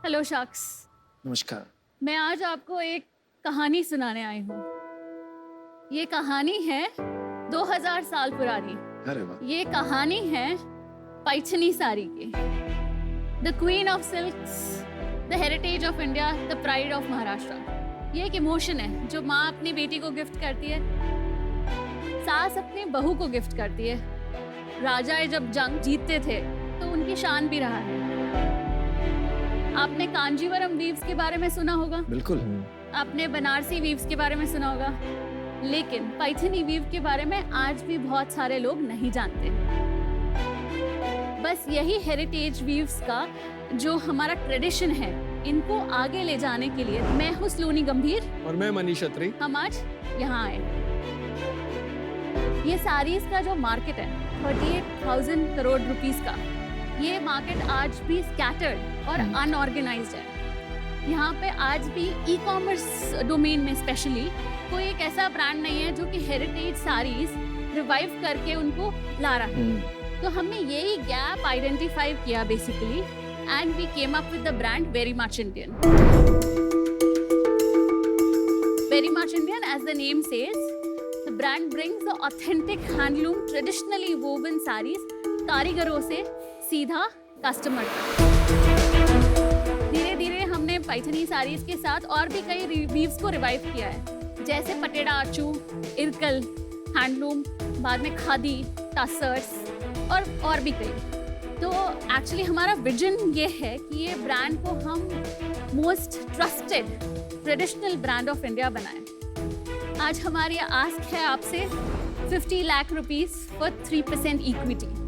Hello शख्स, नमस्कार। मैं आज आपको एक कहानी सुनाने आई हूँ। ये कहानी है 2000 साल पुरानी। अरे वाह। ये कहानी है पैठनी साड़ी की। The queen of silks, the heritage of India, the pride of Maharashtra. ये एक इमोशन है जो माँ अपनी बेटी को गिफ्ट करती है, सास अपनी बहू को गिफ्ट करती है। राजा जब जंग जीतते थे तो उनकी शान भी रहा है। आपने कांजीवरम वीव्स के बारे में सुना होगा, बिल्कुल। आपने बनारसी वीव्स के बारे में सुना होगा, लेकिन पैठनी वीव के बारे में आज भी बहुत सारे लोग नहीं जानते। बस यही हेरिटेज वीव्स का जो हमारा ट्रेडिशन है, इनको आगे ले जाने के लिए मैं हूँ सलोनी गंभीर और मैं मनीष अत्री। हम आज यहाँ आए। ये साड़ीज का जो मार्केट है 38,000 करोड़ रुपीस का, ये मार्केट आज भी स्कैटर्ड और अनऑर्गेनाइज्ड है। यहाँ पे आज भी ई कॉमर्स डोमेन में स्पेशली कोई एक ऐसा ब्रांड नहीं है जो कि हेरिटेज साड़ीज रिवाइव करके उनको ला रहा है। तो हमने यही गैप आइडेंटिफाई किया basically, and we came up with the brand very much Indian. Very much Indian, as the name says, the brand brings the authentic handloom traditionally woven saris कारीगरों से सीधा कस्टमर तक। धीरे धीरे हमने पैठनी साड़ीज के साथ और भी कई वीव्स को रिवाइव किया है, जैसे पटेड़ा आचू, इरकल, हैंडलूम, बाद में खादी, टसर्स और भी कई। तो एक्चुअली हमारा विजन ये है कि ये ब्रांड को हम most trusted traditional brand of India बनाएं। आज हमारी आस्क है आपसे 50 लाख रुपीस फॉर 3% इक्विटी।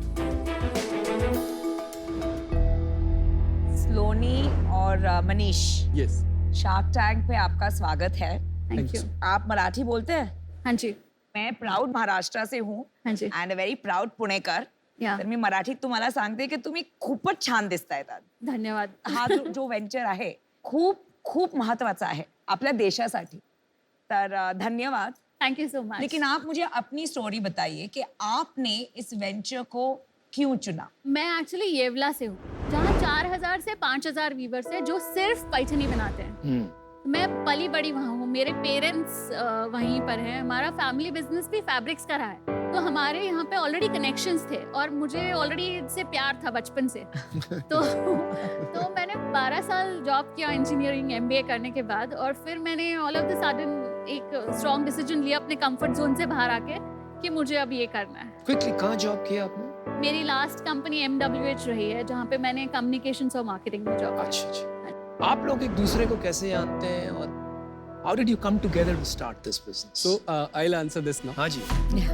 सलोनी और मनीष, यस, शार्क टैंक पे आपका स्वागत है। Thank you. आप मराठी बोलते हैं? हाँ जी। मैं प्राउड महाराष्ट्र से हूँ हाँ जी। अँड व्हेरी प्राउड पुणेकर. या तर मी मराठीत तुम्हाला सांगते की तुम्ही खूपच छान दिसतायत आज. धन्यवाद। हा जो व्हेंचर आहे खूप खूप महत्वाचा आहे आपल्या देशासाठी. तर धन्यवाद. Thank you so much. लेकिन आप मुझे अपनी स्टोरी बताइए कि आपने इस वेंचर को क्यों चुना? मैं एक्चुअली येवला से हूँ, जहाँ 4000 से 5000 वीवर्स है जो सिर्फ पैठनी बनाते हैं। मैं पली बड़ी वहाँ हूँ, मेरे पेरेंट्स वहीं पर हैं, हमारा फैमिली बिजनेस भी फैब्रिक्स का रहा है। तो हमारे यहाँ पे ऑलरेडी कनेक्शंस थे और मुझे ऑलरेडी इससे प्यार था बचपन से। तो मैंने 12 साल जॉब किया इंजीनियरिंग MBA करने के बाद, और फिर मैंने ऑल ऑफ द सडन एक स्ट्रॉन्ग डिसीजन लिया अपने कंफर्ट जोन से बाहर आके कि मुझे अब ये करना है। क्विकली, कहाँ जॉब किया आपने? मेरी लास्ट कंपनी MWH रही है, जहाँ पे मैंने कम्युनिकेशंस और मार्केटिंग में जॉब। अच्छा। आप लोग एक दूसरे को कैसे जानते हैं और how did you come together to start this business? So I'll answer this now. हाँ जी।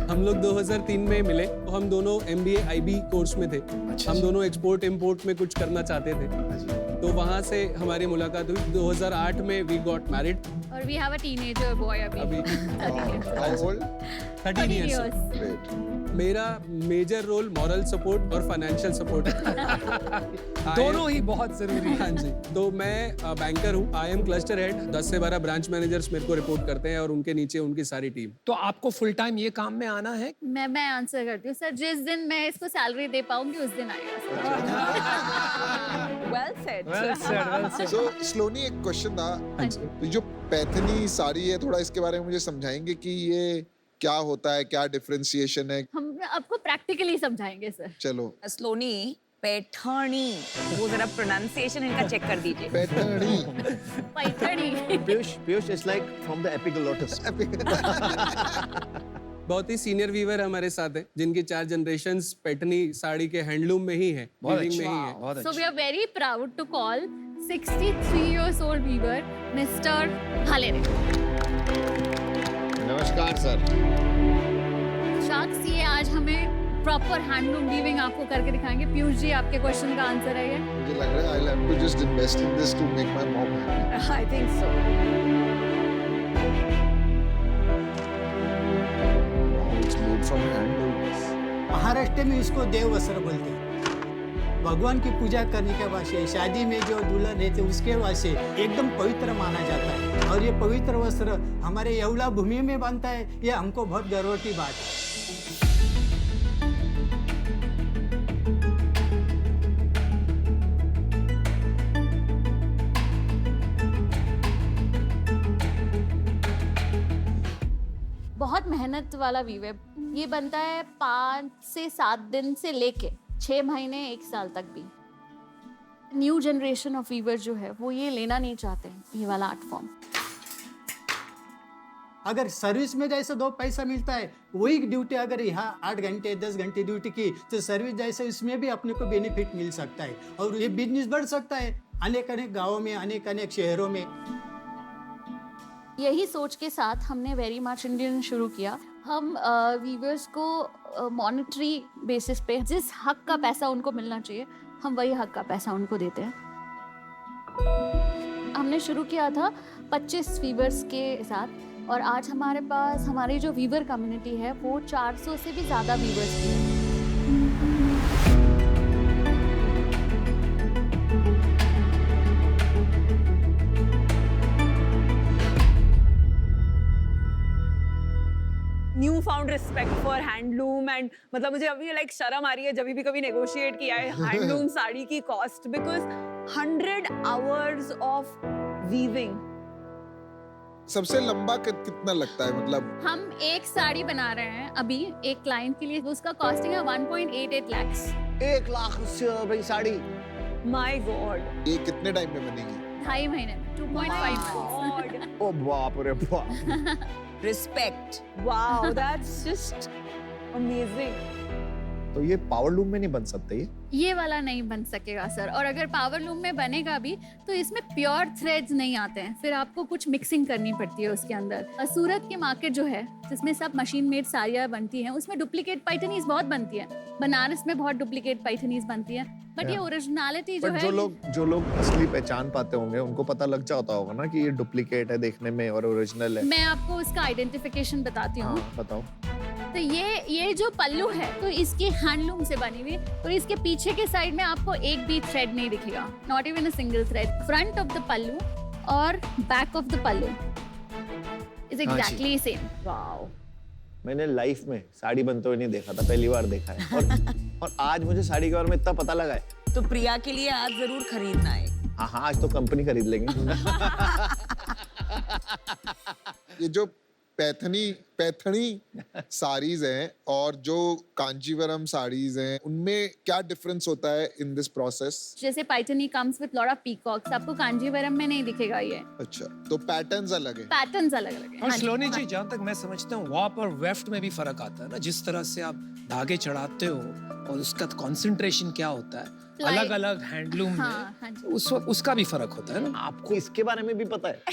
हम लोग 2003 में मिले, तो हम दोनों MBA IB कोर्स में थे। अच्छा, हम दोनों एक्सपोर्ट इम्पोर्ट में कुछ करना चाहते थे, हाँ जी। तो वहाँ से हमारी मुलाकात हुई। 2008 में वी गॉट मैरिड। और we have a teenager boy अभी। 13 old? 13 years. Great. मेरा मेजर रोल मॉरल सपोर्ट और फाइनेंशियल सपोर्ट दोनों ही बहुत जरूरी है। हाँ जी। तो मैं बैंकर हूँ, IM क्लस्टर हेड। 10 से 12 ब्रांच मैनेजर्स मेरे को रिपोर्ट करते हैं और उनके नीचे उनकी सारी टीम। तो आपको फुल टाइम ये काम में आना है? मैं आंसर करती हूँ सर, जिस दिन मैं इसको सैलरी दे पाऊंगी उस दिन आएगा। Well said. So, स्लोनी, एक क्वेश्चन था। तो जो पैठनी साड़ी है, थोड़ा इसके बारे में मुझे समझाएंगे कि ये क्या होता है, क्या डिफरेंशिएशन है? हम आपको प्रैक्टिकली समझाएंगे सर। चलो। स्लोनी, पैठनी, वो जरा प्रोनाउंसिएशन इनका चेक कर दीजिए. Paithani. Paithani. Piyush is like from the epiglottis. बहुत ही सीनियर वीवर हमारे साथ हैं, जिनकी 4 जनरेशंस पैठनी साड़ी के हैंडलूम में ही है, वीविंग में ही है। बहुत So we are very proud to call 63 years old weaver Mr. Halere. नमस्कार सर। शाक्स, ये आज हमें प्रॉपर हैंडलूम वीविंग आपको करके दिखाएंगे। पीयूष जी, आपके क्वेश्चन का आंसर है ये? मुझे लग रहा है I'll have to just invest in this to make my mom happy. I think so. It's made from handlooms. Maharashtra में इसको देव वस्त्र बोलते हैं। भगवान की पूजा करने के वास्ते, शादी में जो दुल्हन रहते उसके वास्ते एकदम पवित्र माना जाता है। और ये पवित्र वस्त्र हमारे येवला भूमि में बनता है, ये हमको बहुत गर्व की बात है। मेहनत वाला वीवर, ये बनता है 5 से 7 दिन से लेके 6 महीने 1 साल तक भी। न्यू जनरेशन ऑफ वीवर जो है वो ये लेना नहीं चाहते हैं, ये वाला आर्ट फॉर्म। अगर सर्विस में जैसे 2 पैसा मिलता है, वही ड्यूटी अगर यहाँ 8 घंटे 10 घंटे ड्यूटी की तो सर्विस जैसे इसमें भी अपने को बेनिफिट मिल सकता है और ये बिजनेस बढ़ सकता है अनेक अनेक गाँवों में, अनेक अनेक शहरों में। यही सोच के साथ हमने वेरी मच इंडियन शुरू किया। हम वीवर्स को मॉनेटरी बेसिस पे जिस हक का पैसा उनको मिलना चाहिए, हम वही हक का पैसा उनको देते हैं। हमने शुरू किया था 25 वीवर्स के साथ और आज हमारे पास हमारी जो वीवर कम्युनिटी है वो 400 से भी ज़्यादा वीवर्स की है। New found respect for handloom and मतलब मुझे अभी लाइक शर्म आ रही है जब भी कभी नेगोशिएट किया है हैंडलूम साड़ी की cost, because 100 hours of weaving. सबसे लंबा कितना लगता है, मतलब हम एक साड़ी बना रहे हैं अभी एक क्लाइंट के लिए, उसका कॉस्टिंग है 1.88 lakhs। 1 लाख से भाई साड़ी। माय गॉड, ये कितने टाइम में बनेगी? 2.5 महीने में, 2.5 months। ओ बाप रे बाप। Respect, wow that's just amazing. तो ये पावर लूम में नहीं बन सकते ये वाला नहीं बन सकेगा सर, और अगर पावर लूम में बनेगा भी तो इसमें प्योर थ्रेड्स नहीं आते हैं, फिर आपको कुछ मिक्सिंग करनी पड़ती है उसके अंदर। सूरत की मार्केट जो है जिसमें सब मशीन मेड साड़ियाँ बनती हैं, उसमें डुप्लीकेट पैठनीज बहुत बनती है। बनारस में बहुत डुप्लीकेट पैठनीज बनती है, बट ये ओरिजिनलिटी जो बट है जो लोग असली पहचान पाते होंगे उनको पता लग जाता होगा ना कि ये डुप्लीकेट है देखने में और ओरिजिनल है। मैं आपको उसका आइडेंटिफिकेशन बताती हूँ। हाँ, बताओ। तो ये जो पल्लू है तो इसकी हैंडलूम से बनी हुई, तो इसके पीछे के साइड में आपको एक भी थ्रेड नहीं दिखेगा, not even a single thread. Front of the pallu और back of the pallu is exactly same. Wow, मैंने लाइफ में साड़ी बनते हुए नहीं देखा था, पहली बार देखा है। और आज मुझे साड़ी के बारे में इतना पता लगा है। तो प्रिया के लिए आज जरूर खरीदना है। हाँ, आज तो कंपनी खरीद लेंगे। ये जो पैठनी साड़ीज हैं और जो कांजीवरम साड़ीज हैं, उनमें क्या डिफरेंस होता है इन दिस प्रोसेस? जैसे Paithani comes with lot of peacocks, आपको कांजीवरम में नहीं दिखेगा ये। अच्छा, तो पैटर्न्स अलग है। पैटर्न्स अलग अलग है। और हाँ जी, सलोनी हाँ जी, जहाँ तक मैं समझता हूँ वॉप और वेफ्ट में भी फर्क आता है ना, जिस तरह से आप धागे चढ़ाते हो और उसका कंसंट्रेशन क्या होता है अलग अलग हैंडलूम में, हाँ जी। उस वक्त उसका भी फर्क होता है ना। आपको इसके बारे में भी पता है?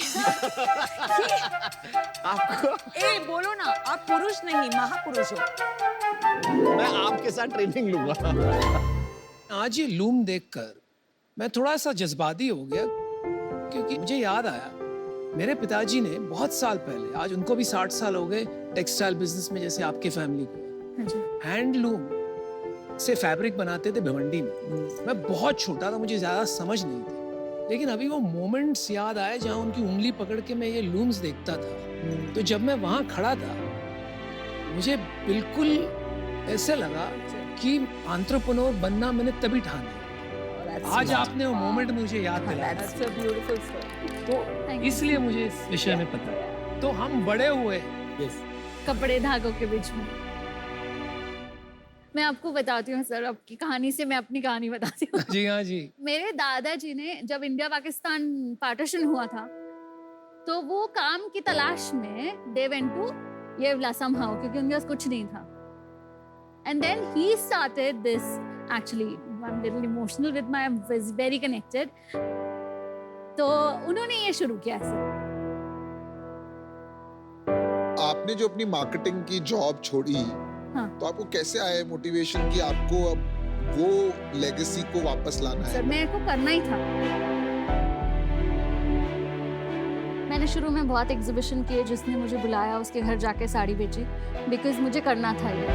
आपको? ए बोलो ना, आप पुरुष नहीं महापुरुष हो। मैं आपके साथ ट्रेनिंग लूंगा। आज ये लूम देखकर मैं थोड़ा सा जज्बाती हो गया, क्योंकि मुझे याद आया मेरे पिताजी ने बहुत साल पहले, आज उनको भी 60 साल हो गए टेक्सटाइल बिजनेस में जैसे आपके फैमिली को, हाँ जी। हैंडलूम से फैब्रिक बनाते थे भिवंडी में। मैं बहुत छोटा था, मुझे ज्यादा समझ नहीं थी, लेकिन अभी वो मोमेंट्स याद आए जहाँ उनकी उंगली पकड़ के मैं ये लूम्स देखता था। तो जब मैं वहाँ खड़ा था मुझे बिल्कुल ऐसे लगा कि एंटरप्रेन्योर बनना मैंने तभी ठान लिया। आज आपने वो मोमेंट मुझे याद दिलाया, That's a beautiful story. तो इसलिए मुझे इस विषय में पता है। तो हम बड़े हुए कपड़े धागों के बीच में। मैं आपको बताती हूँ सर, आपकी कहानी से मैं अपनी कहानी बताती हूँ। जी हाँ जी। मेरे दादाजी ने जब इंडिया पाकिस्तान पार्टीशन हुआ था तो वो काम की तलाश में they went to Yeola somehow, क्योंकि उनके पास कुछ नहीं था। And then he started this, actually I am little emotional with my, was very connected. तो उन्होंने ये शुरू किया ऐसे। आपने जो अपनी मार्केटिंग की जॉब छोड़ी, हाँ। तो आपको कैसे आया मोटिवेशन कि आपको अब वो लेगेसी को वापस लाना सर है? मेरे को करना ही था। मैंने शुरू में बहुत एग्जीबिशन किए, जिसने मुझे बुलाया उसके घर जाके साड़ी बेची, बिकॉज मुझे करना था ये।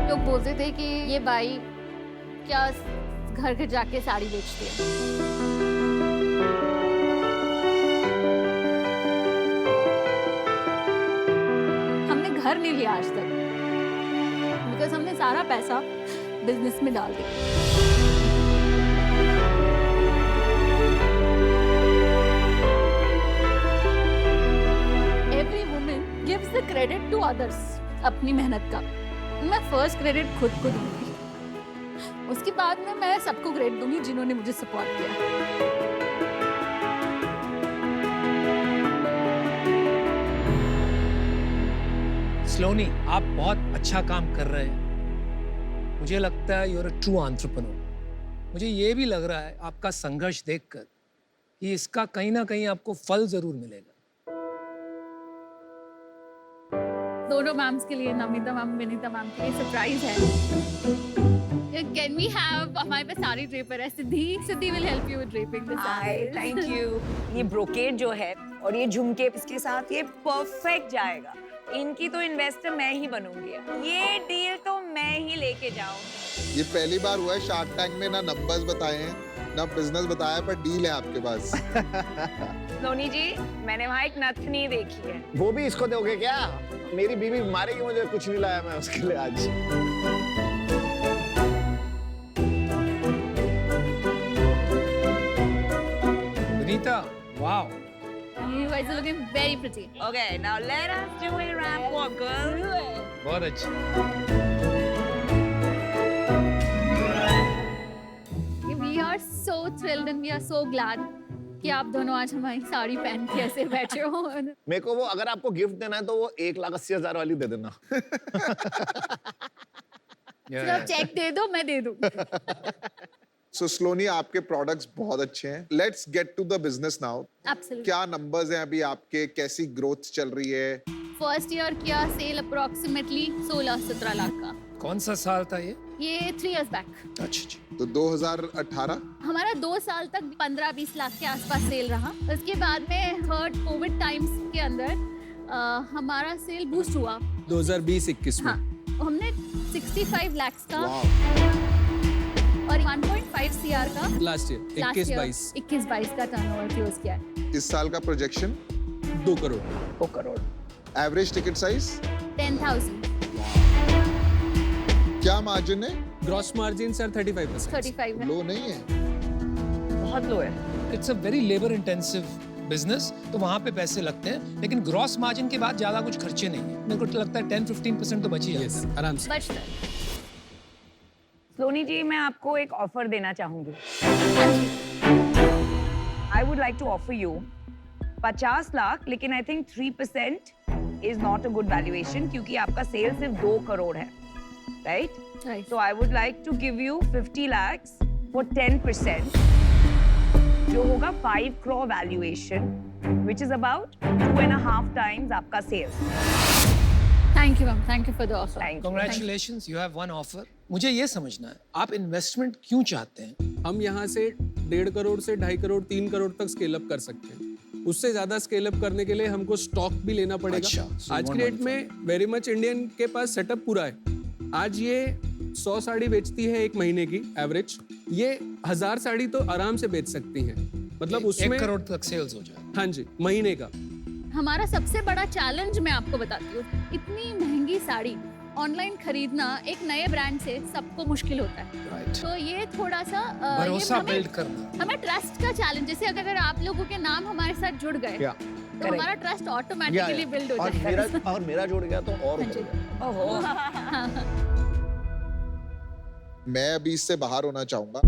लोग बोलते थे कि ये बाई क्या घर घर जाके साड़ी बेचती है। हमने घर नहीं लिया आज तक, बिकॉज हमने सारा पैसा बिजनेस में डाल दिया। Every क्रेडिट टू अदर्स अपनी मेहनत का, मैं फर्स्ट क्रेडिट खुद को दूंगी, उसके बाद में मैं सबको क्रेडिट दूंगी जिन्होंने मुझे सपोर्ट किया। स्लोनी, आप बहुत अच्छा काम कर रहे हैं। मुझे लगता है you are a true entrepreneur. मुझे ये भी लग रहा है आपका संघर्ष देखकर कि इसका कहीं ना कहीं आपको फल जरूर मिलेगा। दोनों मैम्स के लिए, नमिता मैम, विनीता मैम के लिए सरप्राइज है। कैन वी हैव, हमारे पास साड़ी ड्रेपर है, Siddhi will help you with draping the sari. Thank you. ये ब्रोकेड जो है और ये झुमके इसके साथ ये परफेक्ट जाएगा। इनकी तो इन्वेस्टर मैं ही बनूंगी, ये डील तो मैं ही लेके जाऊंगी। ये पहली बार हुआ है शार्क टैंक में ना नंबर्स बताए हैं ना बिजनेस बताया, पर डील है आपके पास। सोनी जी, मैंने वहाँ एक नथनी देखी है। वो भी इसको दोगे क्या? मेरी बीवी मारेगी मुझे, कुछ नहीं लाया मैं उसके लिए आज। Vinita, wow, You guys are looking very pretty. Okay, now let us do a wrap walk, girl. बहुत अच्छा। We are so thrilled and we are so glad कि आप दोनों आज हमारी साड़ी पहन के ऐसे बैठे हो। मेरे को वो, अगर आपको गिफ्ट देना है तो वो 1,80,000 वाली दे देना। फिर आप चेक दे दो, मैं दे दूँ। सो स्लोनी, आपके प्रोडक्ट्स बहुत अच्छे हैं। Let's get to the business now. Absolutely. क्या नंबर्स हैं अभी आपके, कैसी ग्रोथ चल रही है? फर्स्ट ईयर किया सेल अप्रोक्सीमेटली 16-17 लाख का। कौन सा साल था ये? ये 3 years बैक। अच्छा। तो 2018 हमारा 2 साल तक 15-20 लाख के आसपास सेल रहा। उसके बाद में थर्ड कोविड टाइम्स के अंदर हमारा सेल बूस्ट हुआ। 2020-21 में। हाँ, हमने 65 लाख का वाह, और 1.5 CR का लास्ट ईयर 21-22 का टर्नओवर क्लोज किया है। इस साल का projection 2 crore. 2 crore. Average ticket size 10,000। क्या मार्जिन है? Gross margin sir 35%। 35 है। लो नहीं है? बहुत लो है। It's a very labour intensive business, तो वहाँ पे पैसे लगते हैं, लेकिन ग्रॉस मार्जिन के बाद ज्यादा कुछ खर्चे नहीं है। मेरे को लगता है 10-15% तो बच ही जाता यस, है। आराम से। बचता है। सोनी जी, मैं आपको एक ऑफर देना चाहूंगी। I would like to offer you 50 lakh, लेकिन I think 3% is not a good valuation, क्योंकि आपका सेल सिर्फ 2 करोड़ है, right? Right. So I would like to give you 50 lakhs for 10%, जो होगा 5 crore valuation, which is about 2.5 times आपका sales. Thank you, ma'am. Thank you for the offer. Thank you. Congratulations, you have one offer. मुझे ये समझना है, आप investment क्यों चाहते हैं? हम यहाँ से 1.5 करोड़ से 2.5 करोड़ 3 करोड़ तक स्केल अप कर सकते हैं। उससे ज्यादा स्केल अप करने के लिए हमको स्टॉक भी लेना पड़ेगा। अच्छा, so आज one की डेट में वेरी मच इंडियन के पास सेटअप पूरा है। आज ये 100 साड़ी बेचती है एक महीने की एवरेज, ये 1000 साड़ी तो आराम से बेच सकती हैं। मतलब उसमें 1 करोड़ तक सेल्स हो जाए। हाँ जी, महीने का। हमारा सबसे बड़ा चैलेंज मैं आपको बताती हूँ, इतनी महंगी साड़ी ऑनलाइन खरीदना एक नए ब्रांड से सबको मुश्किल होता है। Right. तो ये थोड़ा सा भरोसा हमें- बिल्ड करना। हमें ट्रस्ट का चैलेंज, जैसे अगर आप लोगों के नाम हमारे साथ जुड़ गए तो हमारा ट्रस्ट ऑटोमेटिकली बिल्ड हो जाएगा। और मेरा जुड़ गया तो और बढ़ गया। ओहो। मैं अभी इससे बाहर होना चाहूंगा।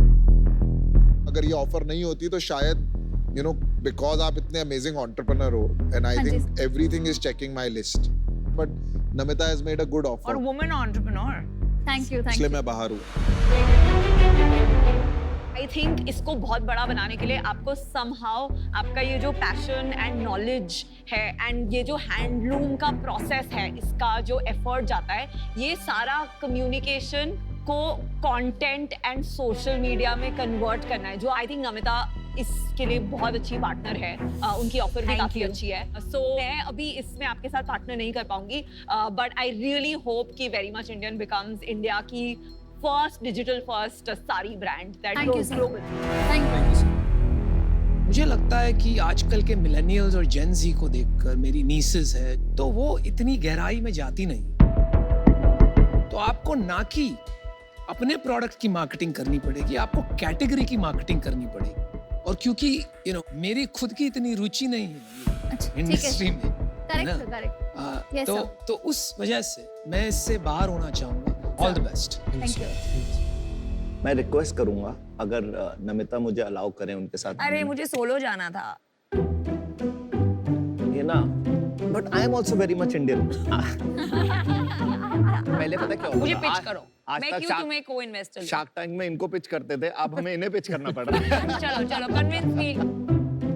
अगर ये ऑफर नहीं होती तो शायद बिकॉज आप इतने अमेजिंग एंटरप्रेन्योर हो, एंड आई हाँ जी। Think everything is checking my list, but Namita has made a good और offer, women entrepreneur. Thank you, thank इसलिए यू। मैं बाहर हूँ। आई थिंक इसको बहुत बड़ा बनाने के लिए आपको समहाउ आपका ये जो पैशन एंड नॉलेज है एंड ये जो हैंडलूम का प्रोसेस है, इसका जो एफर्ट जाता है, ये सारा कम्युनिकेशन को कंटेंट एंड सोशल मीडिया में कन्वर्ट करना है, जो आई थिंक नमिता इसके लिए बहुत अच्छी पार्टनर है। उनकी ऑफर भी Thank काफी you. अच्छी है। सो मैं अभी इसमें आपके साथ पार्टनर नहीं कर पाऊंगी, बट आई रियली होप कि very much Indian becomes India की first digital first sari brand that Thank you, goes sir. Global. Thank you. मुझे लगता है कि आजकल के मिलेनियल्स और जेन ज़ी को देखकर, मेरी नीसेस है, तो वो इतनी गहराई में जाती नहीं। तो आपको ना कि अपने प्रोडक्ट की मार्केटिंग करनी पड़ेगी, आपको कैटेगरी की मार्केटिंग करनी पड़ेगी। और क्योंकि मेरी खुद की इतनी रुचि नहीं है अच्छा, ठीक है। इंडस्ट्री में, करेक्ट, करेक्ट। Yes, sir. तो उस वजह से मैं इससे बाहर होना चाहूंगा. All the best. Thank you. मैं रिक्वेस्ट करूंगा अगर नमिता मुझे अलाउ करें उनके साथ. अरे मुझे सोलो जाना था. ये ना, but I am also very much Indian. पहले पता क्या होता मुझे था? पिच करो. आज मैं तक क्यों तुम्हें को-इन्वेस्टर लूं? शार्क टैंक में इनको पिच करते थे, अब हमें इन्हें पिच करना पड़ रहा है. चलो चलो कन्विंस मी.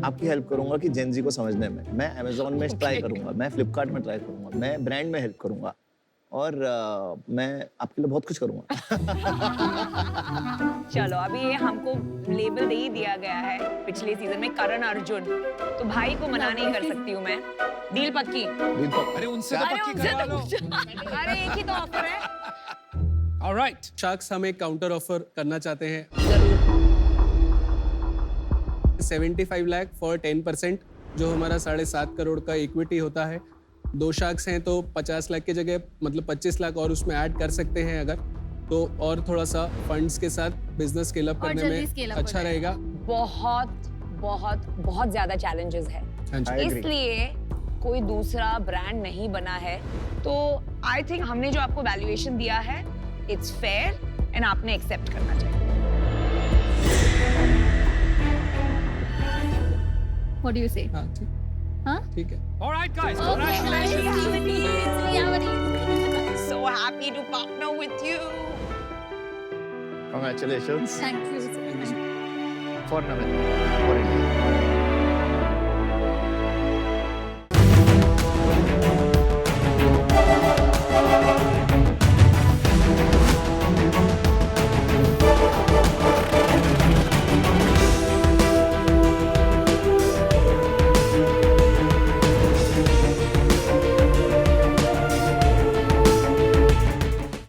आपकी हेल्प करूंगा कि जेनजी को समझने में. मैं अमेज़न में ट्राई करूंगा, मैं फ्लिपकार्ट में ट्राई करूंगा, मैं ब्रांड में हेल्प करूंगा और मैं आपके लिए बहुत कुछ करूंगा. चलो अभी ये हमको लेबल दे ही दिया गया है पिछले सीजन में करण अर्जुन, तो भाई को मना नहीं कर सकती हूँ मैं. डील पक्की. अरे उनसे तो अरे पक्की उनसे करवा लो. तो अरे एक ही तो ऑफर है. All right. शार्क्स हम एक काउंटर ऑफर करना चाहते हैं. 75 लाख फॉर 10%, जो हमारा 7.5 करोड़ का इक्विटी होता है. 2 शार्क्स हैं तो 50 लाख की जगह मतलब 25 लाख और उसमें ऐड कर सकते हैं अगर तो, और थोड़ा सा फंड्स के साथ बिजनेस स्केल अप और करने जल्दी में scale up हो अच्छा रहेगा. बहुत बहुत बहुत ज्यादा चैलेंजेस है. हाँ जी. I agree. इसलिए कोई दूसरा ब्रांड नहीं बना है, तो आई थिंक हमने जो आपको वैल्यूएशन दिया है इट्स फेयर एंड आपने एक्सेप्ट करना चाहिए. What do you say? हाँ ठीक. Huh? ठीक है. All right, guys. Okay, Congratulations. Reality. So happy to partner with you. Congratulations Thank you. for Namita, for India.